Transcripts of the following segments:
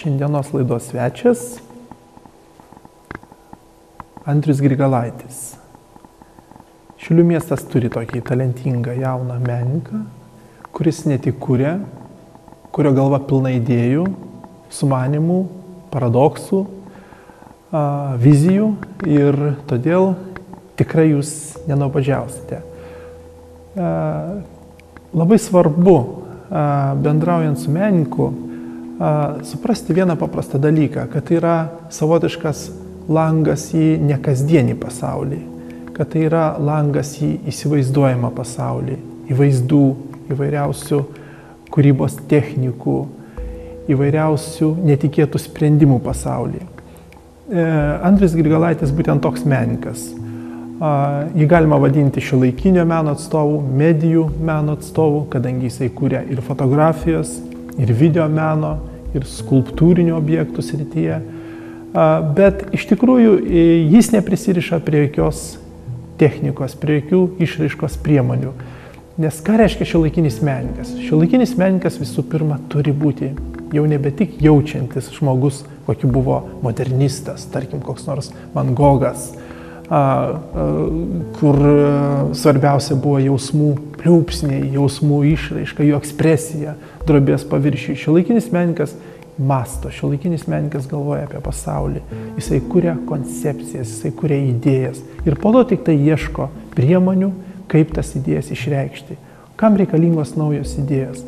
Šiandienos laidos svečias Andrius Grigalaitis. Šiaulių miestas turi tokį talentingą jauną menininką, kuris ne tik kuria, kurio galva pilna idėjų, sumanimų, paradoksų, vizijų ir todėl tikrai jūs nenuobodžiausite. Labai svarbu, bendraujant su menininku, suprasti vieną paprastą dalyką, kad tai yra savotiškas langas į nekasdienį pasaulį, kad tai yra langas į įsivaizduojamą pasaulį, į vaizdų, įvairiausių kūrybos technikų, įvairiausių netikėtų sprendimų pasaulį. Andrius Grigalaitis būtent toks menininkas. Jį galima vadinti šiuolaikinio meno atstovu, medijų meno atstovu, kadangi jisai kūrė ir fotografijos, ir video meno, ir skulptūrinių objektų srityje. Bet iš tikrųjų jis neprisiriša prie jokios technikos, prie jokių išraiškos priemonių. Nes ką reiškia šiuolaikinis menininkas? Šiuolaikinis menininkas visų pirma turi būti jau nebe tik jaučiantis žmogus, kokiu buvo modernistas, tarkim koks nors Van Gogas, kur svarbiausia buvo jausmų pliūpsniai, jausmų išraiška, jų ekspresija drobės paviršiui. Šiuolaikinis menininkas mąsto, šiuolaikinis menininkas galvoja apie pasaulį, jisai kuria koncepcijas, jisai kuria idėjas ir po to tik tai ieško priemonių, kaip tas idėjas išreikšti. Kam reikalingos naujos idėjos?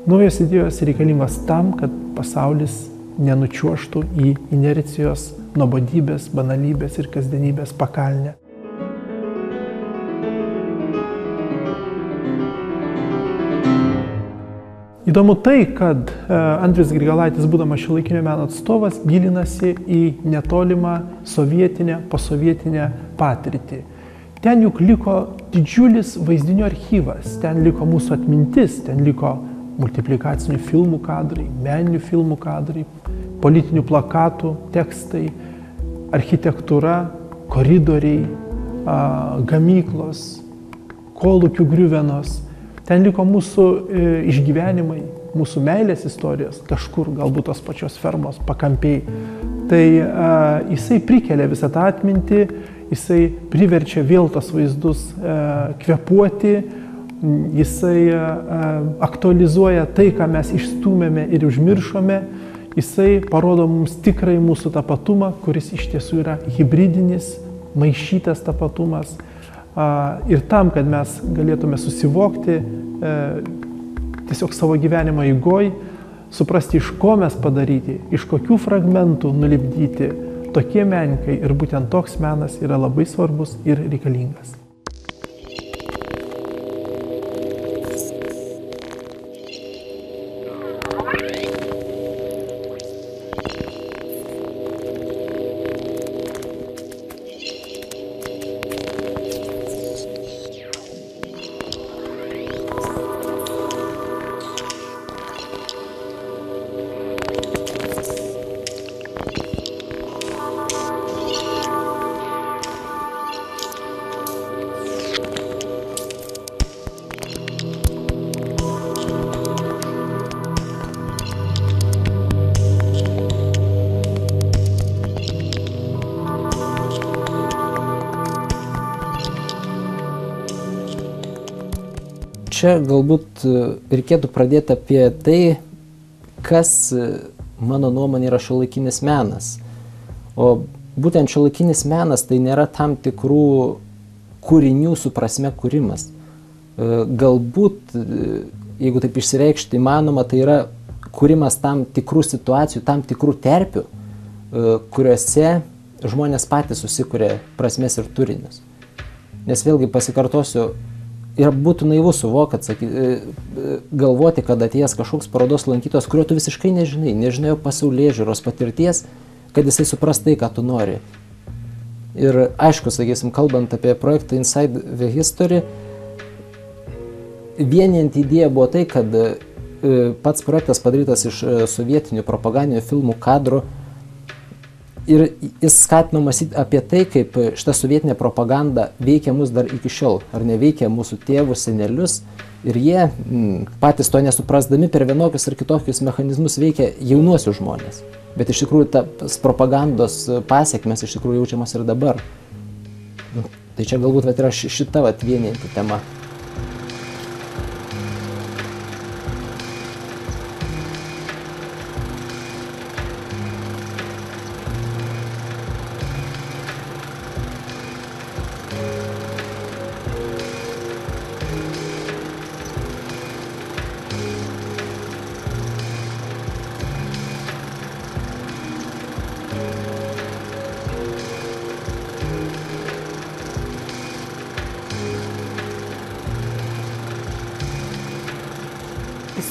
Naujos idėjos reikalingos tam, kad pasaulis nenučiuoštų į inercijos, nuobodybės, banalybės ir kasdienybės pakalnę. Įdomu tai, kad Andrius Grigalaitis, būdamas šiuolaikinio meno atstovas, gilinasi į netolimą sovietinę, posovietinę patirtį. Ten juk liko didžiulis vaizdinių archyvas, ten liko mūsų atmintis, ten liko multiplikacinių filmų kadrai, meninių filmų kadrai, politinių plakatų tekstai, architektūra, koridoriai, gamyklos, kolūkių griuvenos. Ten liko mūsų išgyvenimai, mūsų meilės istorijos, kažkur galbūt tos pačios fermos pakampiai. Tai jisai prikelia visą tą atmintį, jisai priverčia vėl tos vaizdus kvėpuoti, jisai aktualizuoja tai, ką mes išstūmėme ir užmiršome, jisai parodo mums tikrai mūsų tapatumą, kuris iš tiesų yra hibridinis, maišytas tapatumas. Ir tam, kad mes galėtume susivokti tiesiog savo gyvenimo eigoj, suprasti, iš ko mes padaryti, iš kokių fragmentų nulipdyti, tokie menininkai ir būtent toks menas yra labai svarbus ir reikalingas. Čia galbūt reikėtų pradėti apie tai, kas mano nuomonė yra šiuolaikinis menas. O būtent šiuolaikinis menas tai nėra tam tikrų kūrinių su prasme kūrimas. Galbūt, jeigu taip išsireikšti įmanoma, tai yra kūrimas tam tikrų situacijų, tam tikrų terpių, kuriuose žmonės patys susikuria prasmės ir turinius. Nes vėlgi pasikartosiu, ir būtų naivu galvoti, kad atėjęs kažkoks parodos lankytojas, kurio tu visiškai nežinai jo pasaulėžiūros patirties, kad jisai supras tai, ką tu nori. Ir aišku, sakysim, kalbant apie projektą Inside the History, vienijanti idėja buvo tai, kad pats projektas padarytas iš sovietinių propagandinių filmų kadrų Ir jis skatino mąstyti apie tai, kaip šita sovietinė propaganda veikia mus dar iki šiol, ar neveikia mūsų tėvus, senelius. Ir jie patys to nesuprasdami per vienokius ir kitokius mechanizmus veikia jaunuosius žmonės. Bet iš tikrųjų tas propagandos pasiekmes iš tikrųjų jaučiamas ir dabar. Tai čia galbūt yra šita vienijanti tema.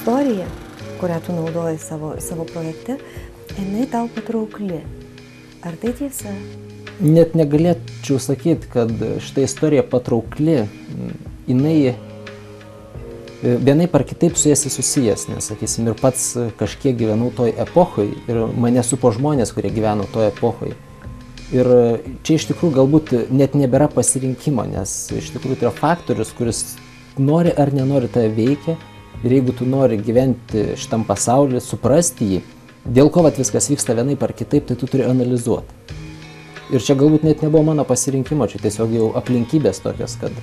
Istorija, kurią tu naudoji savo projekte, jinai tau patraukli. Ar tai tiesa? Net negalėčiau sakyti, kad šita istorija patraukli. Jinai vienaip ar kitaip su jais susijęs, nes, sakysim, ir pats kažkiek gyvenau toj epochoj ir mane supo žmonės, kurie gyveno toj epochoj. Ir čia iš tikrųjų galbūt net nebėra pasirinkimo, nes iš tikrųjų tai yra faktorius, kuris nori ar nenori tave veikia. Ir jeigu tu nori gyventi šitam pasaulyje, suprasti jį, dėl ko viskas vyksta vienaip ar kitaip, tai tu turi analizuoti. Ir čia galbūt net nebuvo mano pasirinkimo, čia tiesiog jau aplinkybės tokios, kad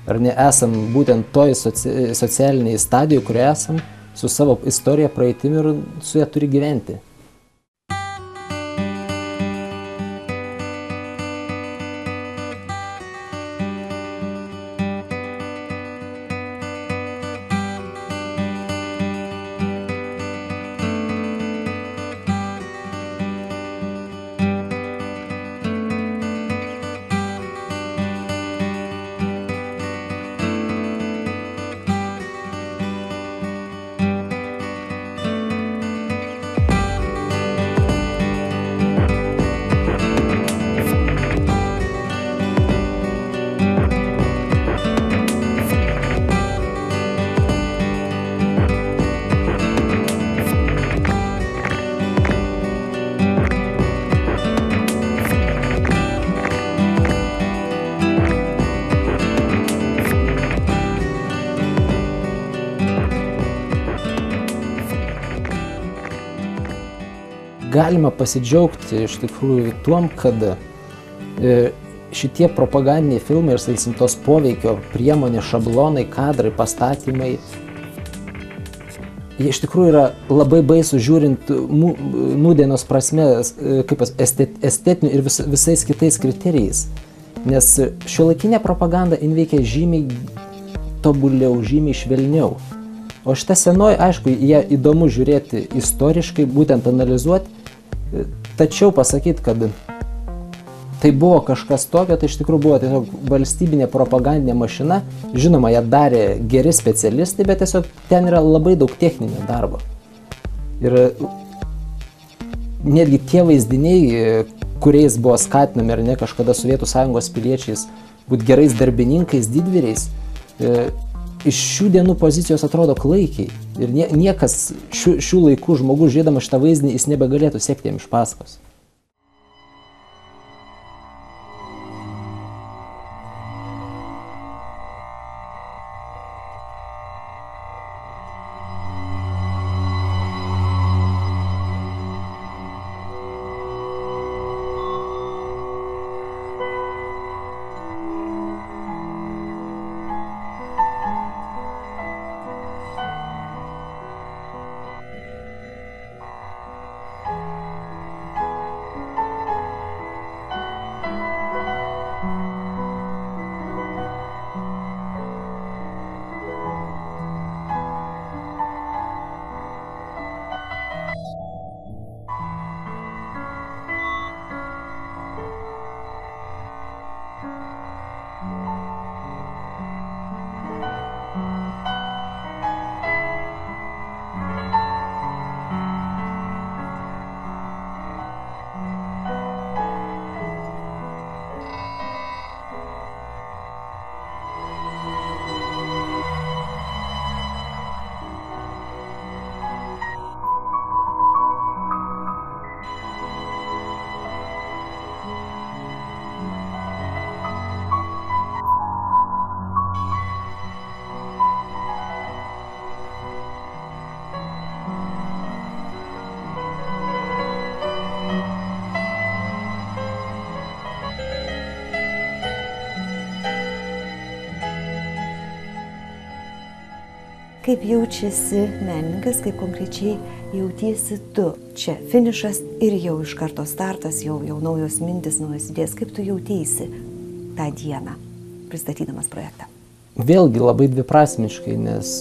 ar ne esam būtent toj socialiniai stadijoje, kurioje esam, su savo istorija, praeitimi ir su ją turi gyventi. Galima pasidžiaugti iš tikrųjų tuom, kad šitie propagandiniai filmai ir, sakysim, tos poveikio priemonės, šablonai, kadrai, pastatymai, jie iš tikrųjų yra labai baisu žiūrint nūdienos prasme, kaip estetinių ir visais kitais kriterijais. Nes šiuolaikinė propaganda veikia žymiai tobuliau, žymiai švelniau. O šitą senoji, aišku, ją įdomu žiūrėti istoriškai, būtent analizuoti, tačiau pasakyti, kad tai buvo kažkas tokio, tai iš tikrųjų buvo tiesiog valstybinė propagandinė mašina. Žinoma, ją darė geri specialistai, bet tiesiog ten yra labai daug techninio darbo. Ir netgi tie vaizdiniai, kuriais buvo skatinami ar ne kažkada Sovietų Sąjungos piliečiais būti gerais darbininkais, didvyriais, iš šių dienų pozicijos atrodo klaikiai. Ir niekas šių laikų žmogus žiūrėdamas šitą vaizdinį, jis nebegalėtų sekti jam iš paskos. kaip jaučiasi menininkas, kaip konkrečiai jautiesi tu. Čia finišas ir jau iš karto startas, jau naujos mintis, naujos idėjas. Kaip tu jautiesi tą dieną, pristatydamas projektą? Vėlgi labai dviprasmiškai, nes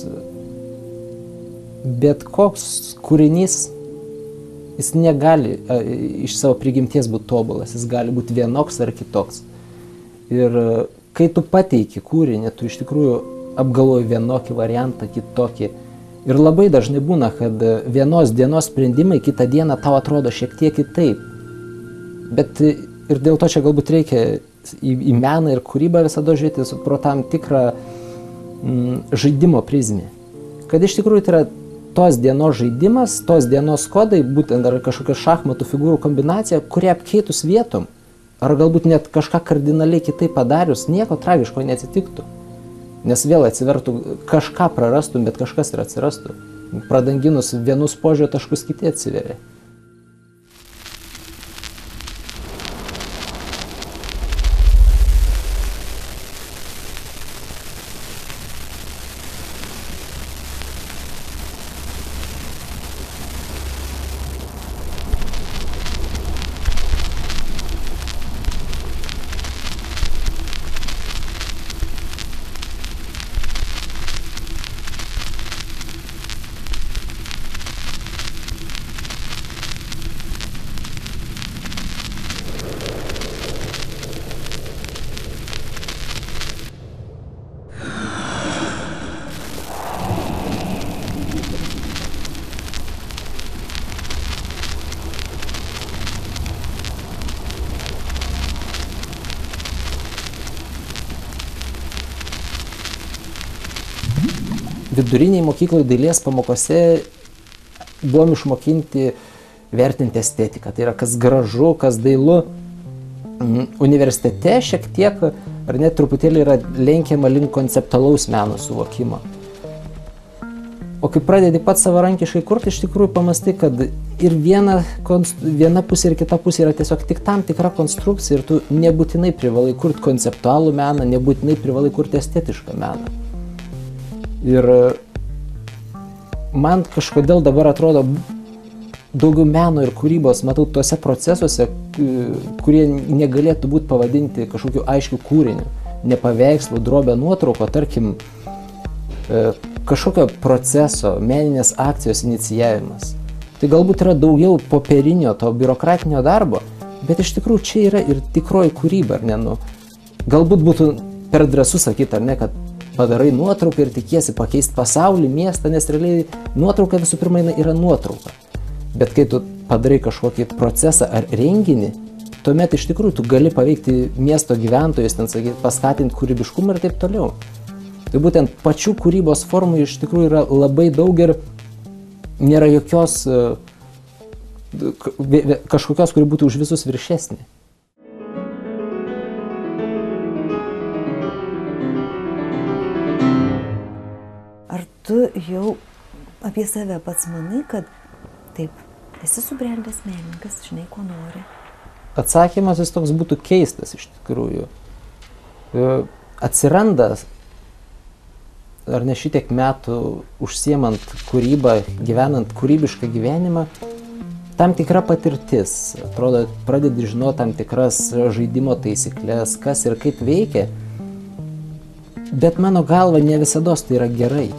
bet koks kūrinys, jis negali iš savo prigimties būti tobulas, jis gali būti vienoks ar kitoks. Ir kai tu pateiki kūrinį, tu iš tikrųjų apgalvoji vienokį variantą, kitokį. Ir labai dažnai būna, kad vienos dienos sprendimai kitą dieną tau atrodo šiek tiek kitaip. Bet ir dėl to čia galbūt reikia į meną ir kūrybą visada žiūrėti pro tam tikrą žaidimo prizmę. Kad iš tikrųjų tai yra tos dienos žaidimas, tos dienos kodai, būtent ar kažkokia šachmatų figūrų kombinacija, kurią apkeitus vietom, ar galbūt net kažką kardinaliai kitaip padarius, nieko tragiško neatsitiktų. Nes vėl atsivertų, kažką prarastum, bet kažkas ir atsirastų. Pradanginus vienus požiūrio taškus, kiti atsiveria. Viduriniai mokyklai dailės pamokose buvom išmokinti vertinti estetiką. Tai yra, kas gražu, kas dailu. Universitete šiek tiek, ar net truputėlį yra lenkiama link konceptualaus meno suvokimo. O kai pradedi pats savarankiškai kurti, iš tikrųjų pamastai, kad ir viena pusė ir kita pusė yra tiesiog tik tam tikra konstrukcija ir tu nebūtinai privalai kurti konceptualų meną, nebūtinai privalai kurti estetišką meną. Ir man kažkodėl dabar atrodo daugiau meno ir kūrybos matau tuose procesuose, kurie negalėtų būti pavadinti kažkokiu aiškiu kūriniu, ne paveikslu, drobė nuotrauko, tarkim, kažkokio proceso, meninės akcijos inicijavimas. Tai galbūt yra daugiau popierinio, to biurokratinio darbo, bet iš tikrųjų čia yra ir tikroji kūryba, ar ne? Galbūt būtų per drąsu sakyti, ar ne, kad padarai nuotrauką ir tikiesi pakeisti pasaulį, miestą, nes realiai nuotrauka visų pirma yra nuotrauka. Bet kai tu padarai kažkokį procesą ar renginį, tuomet iš tikrųjų tu gali paveikti miesto gyventojus, ten sakyti, paskatinti kūrybiškumą ir taip toliau. Tai būtent pačių kūrybos formų iš tikrųjų yra labai daug ir nėra jokios kažkokios, kuri būtų už visus viršesnė. Tu jau apie save pats manai, kad taip, esi subrendęs menininkas, žinai, ko nori? Atsakymas jis toks būtų keistas iš tikrųjų. Atsiranda, ar ne šitiek metų užsiemant kūrybą, gyvenant kūrybišką gyvenimą, tam tikra patirtis. Atrodo, pradedi žinoti tam tikras žaidimo taisyklės, kas ir kaip veikia, bet mano galva ne visados tai yra gerai.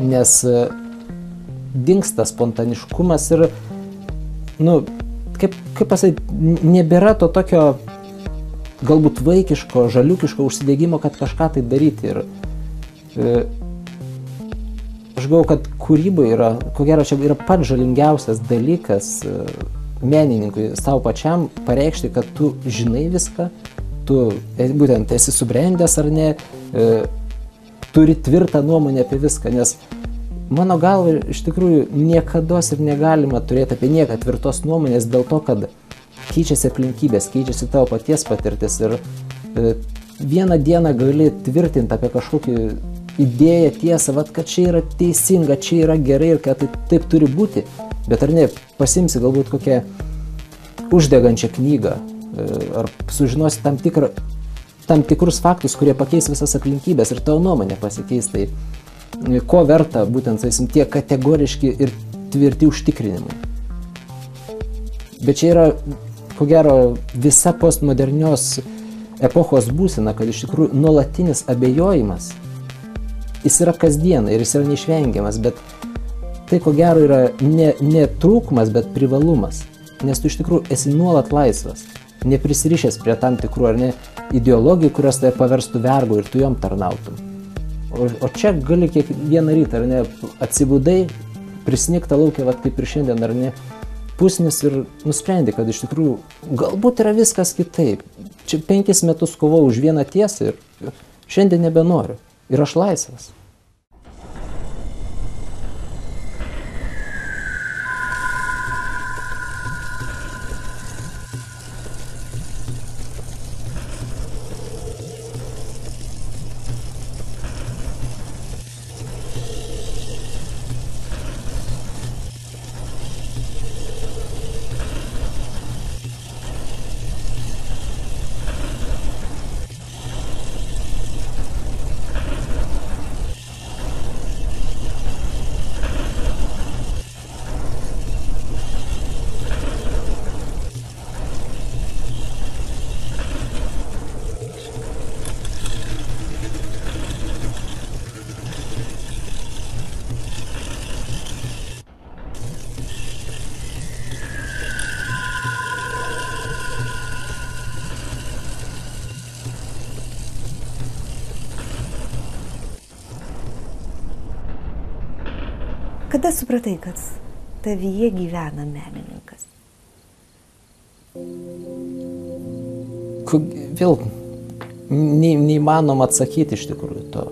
Nes dingsta spontaniškumas ir, kaip pasakyti, nebėra to tokio galbūt vaikiško, žaliukiško užsidegimo, kad kažką tai daryti. Ir aš galvoju, kad kūryba yra, ko gero, čia yra pats žalingiausias dalykas menininkui savo pačiam pareikšti, kad tu žinai viską, tu būtent esi subrendęs ar ne, turi tvirtą nuomonę apie viską, nes mano galva iš tikrųjų niekados ir negalima turėti apie nieką tvirtos nuomonės dėl to, kad keičiasi aplinkybės, keičiasi tavo paties patirtis ir vieną dieną gali tvirtinti apie kažkokį idėją, tiesą, kad čia yra teisinga, čia yra gerai ir kad taip turi būti, bet ar ne, pasimsi galbūt kokią uždegančią knygą ar sužinosi tam tikrus faktus, kurie pakeis visas aplinkybės ir tavo nuomonė pasikeis. Tai ko verta būtent, sakysim, tie kategoriški ir tvirti užtikrinimai. Bet čia yra, ko gero, visa postmodernios epochos būsena, kad iš tikrųjų nuolatinis abejojimas, jis yra kasdieną ir jis yra neišvengiamas, bet tai, ko gero, yra ne trūkumas, bet privalumas, nes tu iš tikrųjų esi nuolat laisvas, neprisirišęs prie tam tikrų ar ne ideologijų, kurios tai paverstų vergu ir tu jom tarnautum. O čia gali kiekvieną rytą, ar ne, atsibudai, prisnigta laukia, vat kaip ir šiandien, ar ne, pusnis ir nusprendė, kad iš tikrųjų galbūt yra viskas kitaip. Čia 5 metus kovau už vieną tiesą ir šiandien nebenoriu. Ir aš laisvas. Kada supratai, kad tavyje gyvena menininkas? Vėl neįmanoma atsakyti iš tikrųjų to,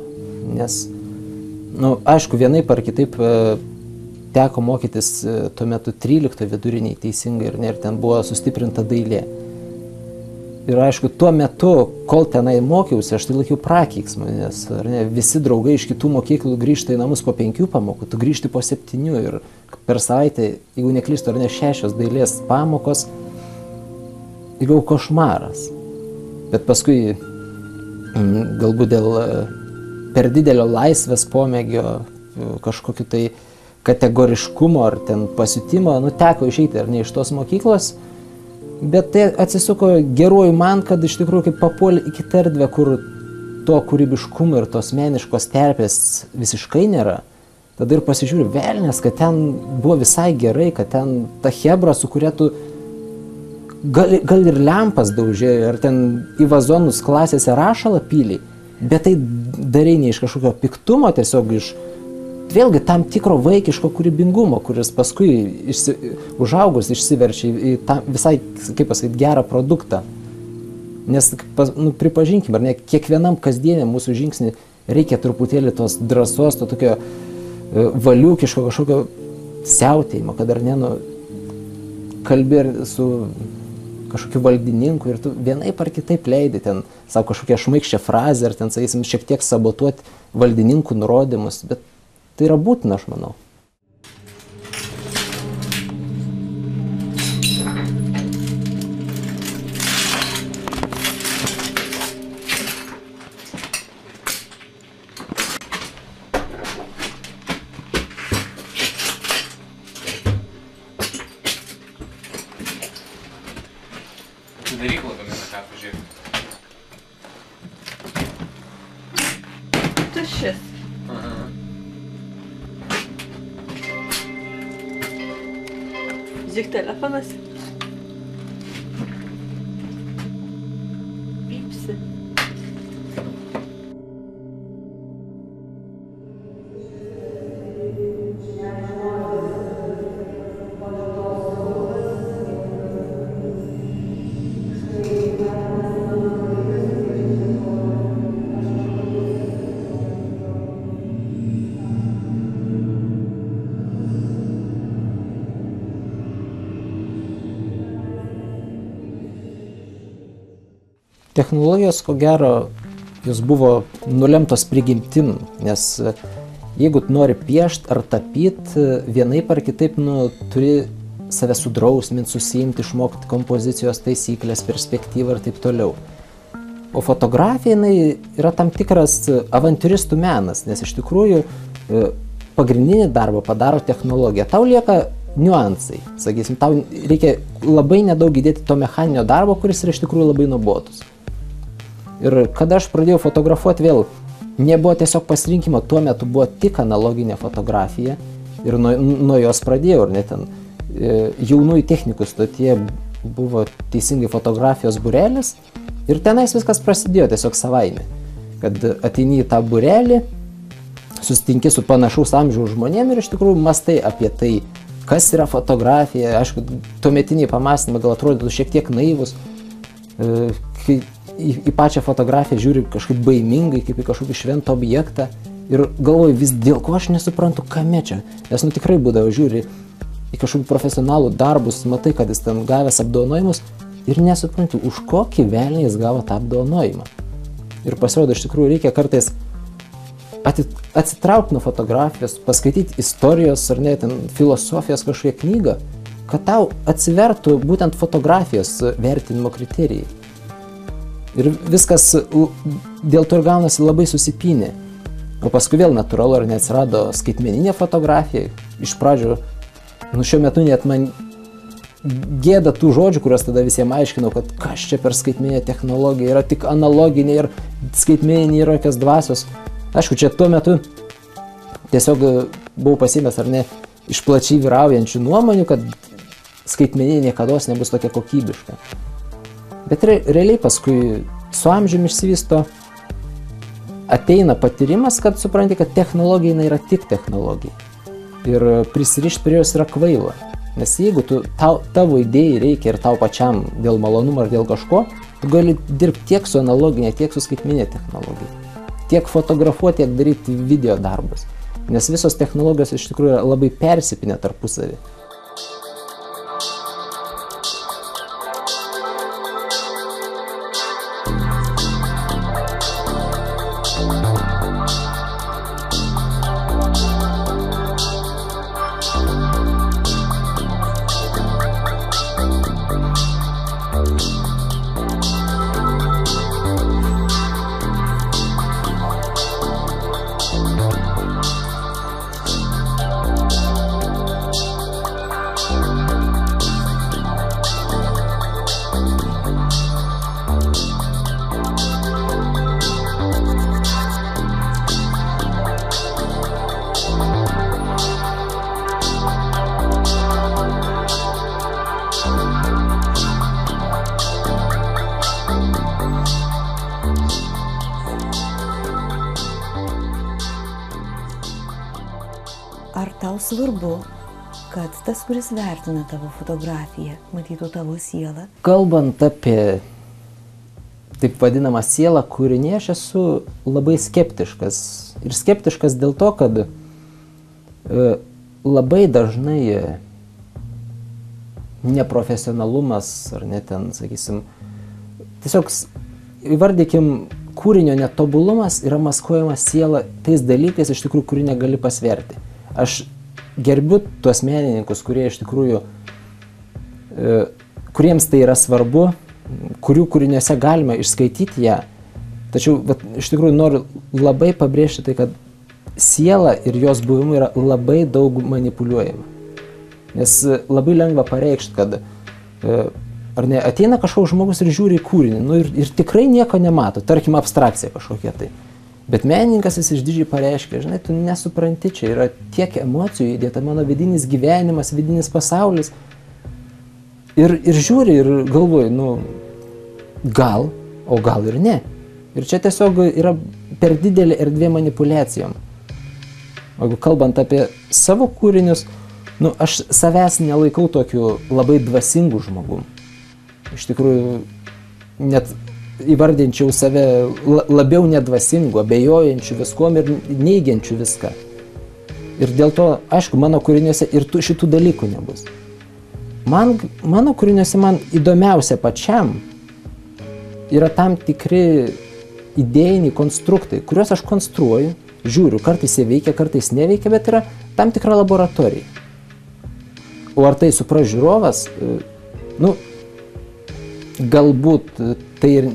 nes, aišku, vienaip ar kitaip teko mokytis tuo metu 13 viduriniai teisingai ir ten buvo sustiprinta dailė. Ir aišku, tuo metu, kol tenai mokiausi, aš tai laikiau prakeiksmą, nes visi draugai iš kitų mokyklų grįžta į namus po 5 pamokų, tu grįžti po 7 ir per savaitę, jeigu neklystu, 6 dailės pamokos, jau košmaras. Bet paskui, galbūt dėl per didelio laisvės pomėgio, kažkokiu tai kategoriškumo ar ten pasiutimo, teko išeiti ar ne iš tos mokyklos. Bet tai atsisuko geruoju man, kad iš tikrųjų kaip papuolė į kitą erdvę, kur to kūrybiškumo ir tos meniškos terpės visiškai nėra. Tada ir pasižiūriu, velnės, kad ten buvo visai gerai, kad ten ta chebra, su kuria tu gal ir lempas daužė, ar ten į vazonus klasėse rašalą pylį, bet tai darai ne iš kažkokio piktumo, tiesiog iš vėlgi tam tikro vaikiško kūrybingumo, kuris paskui užaugus išsiverčia į tą visai, kaip pasakyti, gerą produktą. Nes, pripažinkim, ar ne, kiekvienam kasdieniam mūsų žingsnį reikia truputėlį tos drąsos, to tokio valiukiško kažkokio siautėjimo, kad ar ne, kalbi su kažkokiu valdininku ir tu vienaip ar kitaip leidi ten savo kažkokią šmaikščią frazę ar ten, sakysim, šiek tiek sabotuoti valdininkų nurodymus, bet tai yra būtina, aš manau. Daryk lagaminą, ką pažiūrėk. Tuščias. Žiūrėk, telefonas. Pypsi. Technologijos, ko gero, jos buvo nulemtos prigimtim, nes jeigu tu nori piešti ar tapyti, vienaip ar kitaip, turi save sudrausminti, susiimti, išmokti kompozicijos taisyklės, perspektyvą ir taip toliau. O fotografija, jinai yra tam tikras avantiūristų menas, nes iš tikrųjų pagrindinį darbą padaro technologija. Tau lieka niuansai, sakysim, tau reikia labai nedaug įdėti to mechaninio darbo, kuris yra iš tikrųjų labai nuobodus. Ir kada aš pradėjau fotografuoti, vėl nebuvo tiesiog pasirinkimo, tuo metu buvo tik analoginė fotografija ir nuo jos pradėjau, ir net ten jaunųjų technikų stotyje buvo teisingai fotografijos būrelis ir tenais viskas prasidėjo tiesiog savaime, kad ateini į tą būrelį, susitinki su panašaus amžiaus žmonėm ir iš tikrųjų mastai apie tai, kas yra fotografija. Aišku, tuometiniai pamąstymai gal atrodytų šiek tiek naivus, kai į pačią fotografiją žiūri kažkaip baimingai, kaip į kažkokį šventą objektą ir galvoju, vis dėl ko aš nesuprantu, kame čia. Nes tikrai būdavo žiūri į kažkokį profesionalų darbus, matai, kad jis ten gavęs apdovanojimus ir nesuprantu, už kokį velnį jis gavo tą apdovanojimą. Ir pasirodo, iš tikrųjų reikia kartais atsitraukti nuo fotografijos, paskaityti istorijos ar net filosofijos kažkokią knygą, kad tau atsivertų būtent fotografijos vertinimo kriterijai. Ir viskas dėl to ir gaunasi labai susipynė. O paskui vėl natūralu, ar neatsirado skaitmeninė fotografija. Iš pradžių, šiuo metu net man gėda tų žodžių, kuriuos tada visiems aiškinau, kad kas čia per skaitmeninė technologija, yra tik analoginė ir skaitmeninė yra jokios dvasios. Aišku, čia tuo metu tiesiog buvau pasiėmęs ar ne iš plačiai vyraujančių nuomonių, kad skaitmeninė niekados nebus tokia kokybiška. Bet realiai paskui su amžiumi išsivysto, ateina patyrimas, kad supranti, kad technologija yra tik technologija. Ir prisirišti prie jos yra kvaila. Nes jeigu tavo idėjai reikia ir tau pačiam dėl malonumo ar dėl kažko, tu gali dirbti tiek su analoginė, tiek su skaitmeninė technologija. Tiek fotografuoti, tiek daryti video darbus. Nes visos technologijos iš tikrųjų labai persipinę tarpusavį. Ar tau svarbu, kad tas, kuris vertina tavo fotografiją, matytų tavo sielą? Kalbant apie taip vadinamą sielą kūrinį, aš esu labai skeptiškas. Ir skeptiškas dėl to, kad labai dažnai neprofesionalumas ar net ten, sakysim, tiesiog įvardykim, kūrinio netobulumas yra maskuojamas siela tais dalykais, iš tikrųjų, kurį negali pasverti. Aš gerbiu tuos menininkus, kurie iš tikrųjų, kuriems tai yra svarbu, kurių kūriniuose galima išskaityti ją. Tačiau iš tikrųjų noriu labai pabrėžti tai, kad siela ir jos buvimu yra labai daug manipuliuojama. Nes labai lengva pareikšti, kad ar ne, ateina kažkoks žmogus ir žiūri į kūrinį, ir tikrai nieko nemato, tarkim abstrakcija kažkokia tai. Bet menininkas jis išdidžiai pareiškia, žinai, tu nesupranti, čia yra tiek emocijų įdėta, mano vidinis gyvenimas, vidinis pasaulis. Ir žiūri ir galvoji, gal, o gal ir ne. Ir čia tiesiog yra per didelė erdvė manipuliacijom. O jeigu kalbant apie savo kūrinius, aš savęs nelaikau tokiu labai dvasingu žmogum. Iš tikrųjų, net įvardinčiau save labiau nedvasingu, abejojančiu viskuom ir neigiančiu viską. Ir dėl to, aišku, mano kūriniuose ir šitų dalykų nebus. Mano kūriniuose man įdomiausia pačiam yra tam tikri idėjiniai konstruktai, kuriuos aš konstruoju, žiūriu, kartais jie veikia, kartais neveikia, bet yra tam tikra laboratorija. O ar tai supras žiūrovas, galbūt tai ir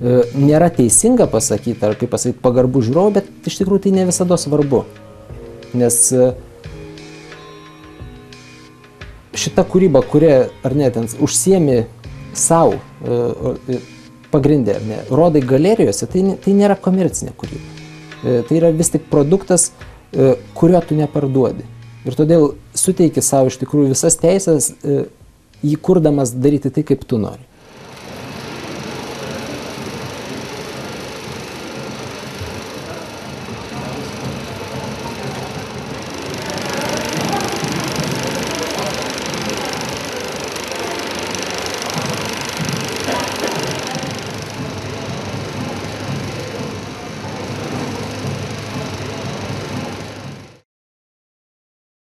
nėra teisinga pasakyti, ar kaip pasakyti, pagarbų žiūrovų, bet iš tikrųjų tai ne visada svarbu. Nes šita kūryba, kuria, ar ne, ten užsiemi savo pagrindę, ar ne, rodai galerijose, tai nėra komercinė kūryba. Tai yra vis tik produktas, kurio tu neparduodi. Ir todėl suteiki savo iš tikrųjų visas teisės, jį kurdamas daryti tai, kaip tu nori.